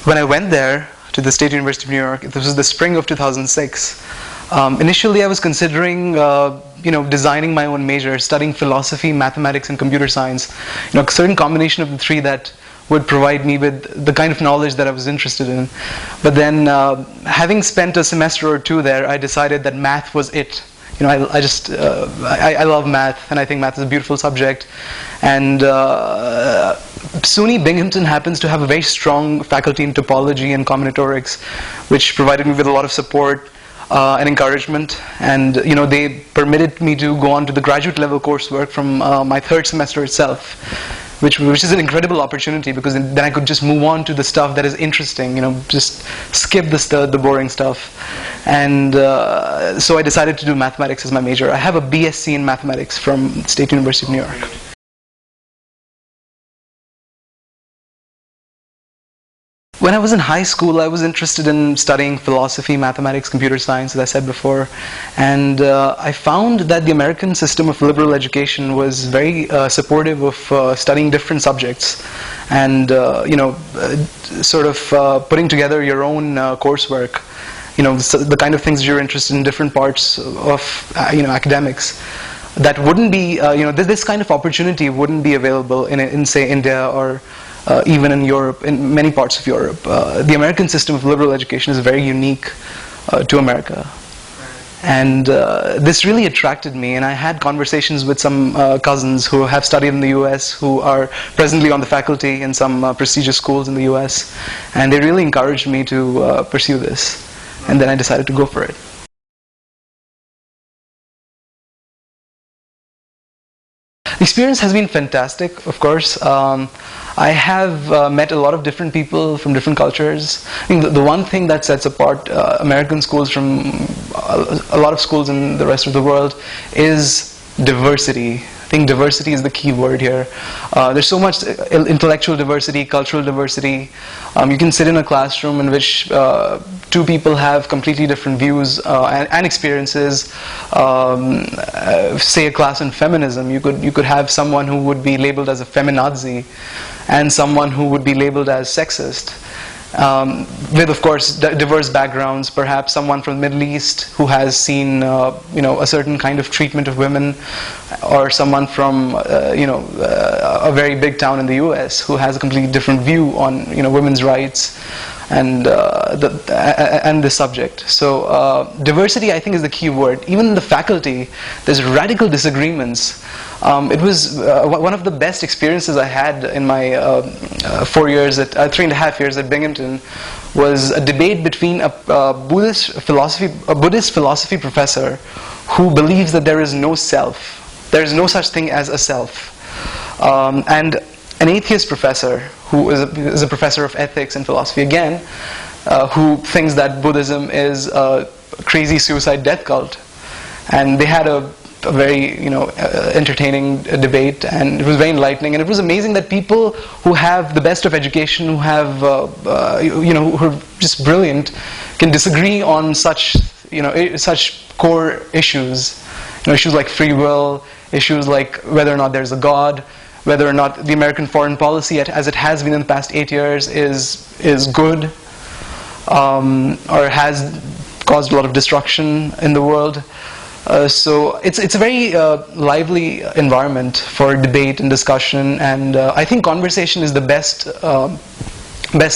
when I went there to the State University of New York, this was the spring of 2006. Initially, I was considering, designing my own major, studying philosophy, mathematics, and computer science. A certain combination of the three that would provide me with the kind of knowledge that I was interested in. But then, having spent a semester or two there, I decided that math was it. I love math, and I think math is a beautiful subject. And SUNY Binghamton happens to have a very strong faculty in topology and combinatorics, which provided me with a lot of support and encouragement. And they permitted me to go on to the graduate level coursework from my third semester itself, which is an incredible opportunity, because then I could just move on to the stuff that is interesting, just skip the boring stuff. And so I decided to do mathematics as my major. I have a BSc in mathematics from State University of New York. When I was in high school, I was interested in studying philosophy, mathematics, computer science, as I said before. And I found that the American system of liberal education was very supportive of studying different subjects and, putting together your own coursework. The kind of things you're interested in different parts of, academics. That wouldn't be, this kind of opportunity wouldn't be available in say, India or even in Europe, in many parts of Europe. The American system of liberal education is very unique to America. And this really attracted me, and I had conversations with some cousins who have studied in the US, who are presently on the faculty in some prestigious schools in the US, and they really encouraged me to pursue this. And then I decided to go for it. The experience has been fantastic, of course. I have met a lot of different people from different cultures. I think the one thing that sets apart American schools from a lot of schools in the rest of the world is diversity. I think diversity is the key word here. There's so much intellectual diversity, cultural diversity. You can sit in a classroom in which two people have completely different views and experiences. Say a class on feminism, you could have someone who would be labeled as a feminazi and someone who would be labeled as sexist. With, of course, diverse backgrounds. Perhaps someone from the Middle East who has seen, a certain kind of treatment of women, or someone from, a very big town in the U.S. who has a completely different view on, women's rights and the subject. So diversity, I think, is the key word. Even in the faculty, there's radical disagreements. It was one of the best experiences I had in my 4 years, 3.5 years at Binghamton, was a debate between a Buddhist philosophy professor who believes that there is no self. There is no such thing as a self. And an atheist professor who is a professor of ethics and philosophy again, who thinks that Buddhism is a crazy suicide death cult. And they had a very entertaining debate, and it was very enlightening, and it was amazing that people who have the best of education, who have who are just brilliant, can disagree on such such core issues, issues like free will, issues like whether or not there's a God, whether or not the American foreign policy, as it has been in the past 8 years, is good, or has caused a lot of destruction in the world. So it's a very lively environment for debate and discussion, and I think conversation is the best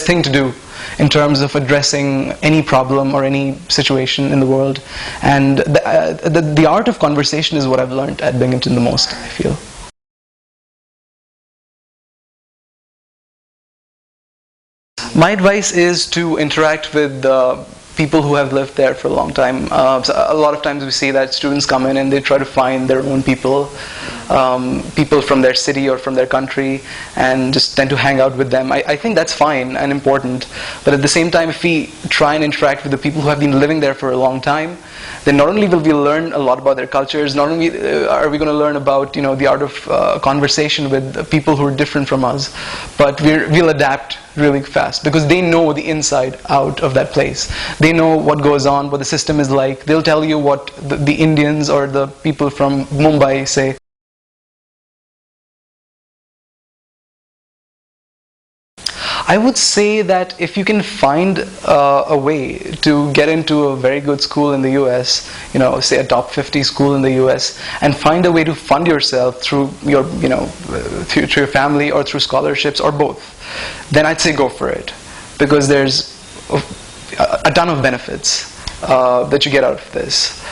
thing to do in terms of addressing any problem or any situation in the world. And the art of conversation is what I've learned at Binghamton the most, I feel. My advice is to interact with people who have lived there for a long time. So a lot of times we see that students come in and they try to find their own people from their city or from their country, and just tend to hang out with them. I think that's fine and important, but at the same time, if we try and interact with the people who have been living there for a long time, then not only will we learn a lot about their cultures, not only are we going to learn about the art of conversation with people who are different from us, but we'll adapt really fast, because they know the inside out of that place. They know what goes on, what the system is like. They'll tell you what the Indians or the people from Mumbai say. I would say that if you can find a way to get into a very good school in the US, say a top 50 school in the US, and find a way to fund yourself through your, through your family or through scholarships or both, then I'd say go for it, because there's a ton of benefits that you get out of this.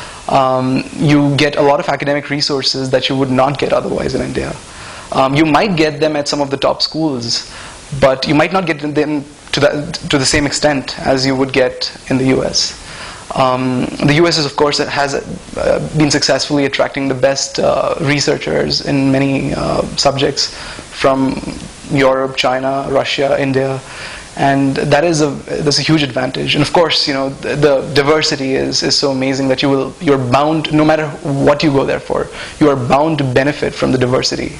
You get a lot of academic resources that you would not get otherwise in India. You might get them at some of the top schools, but you might not get them to the same extent as you would get in the US. The US is, of course, has been successfully attracting the best researchers in many subjects from Europe, China, Russia, India, and that's a huge advantage. And of course, the diversity is so amazing that you're bound, no matter what you go there for, you are bound to benefit from the diversity.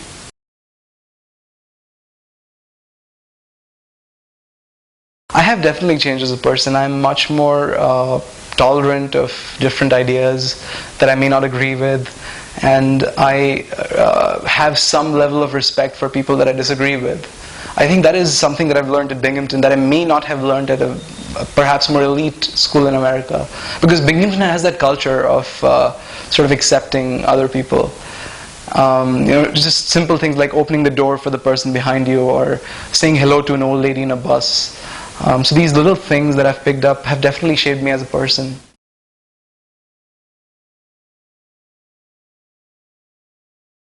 I have definitely changed as a person. I'm much more tolerant of different ideas that I may not agree with, and I have some level of respect for people that I disagree with. I think that is something that I've learned at Binghamton that I may not have learned at a perhaps more elite school in America, because Binghamton has that culture of sort of accepting other people. Just simple things like opening the door for the person behind you, or saying hello to an old lady in a bus. So these little things that I've picked up have definitely shaped me as a person.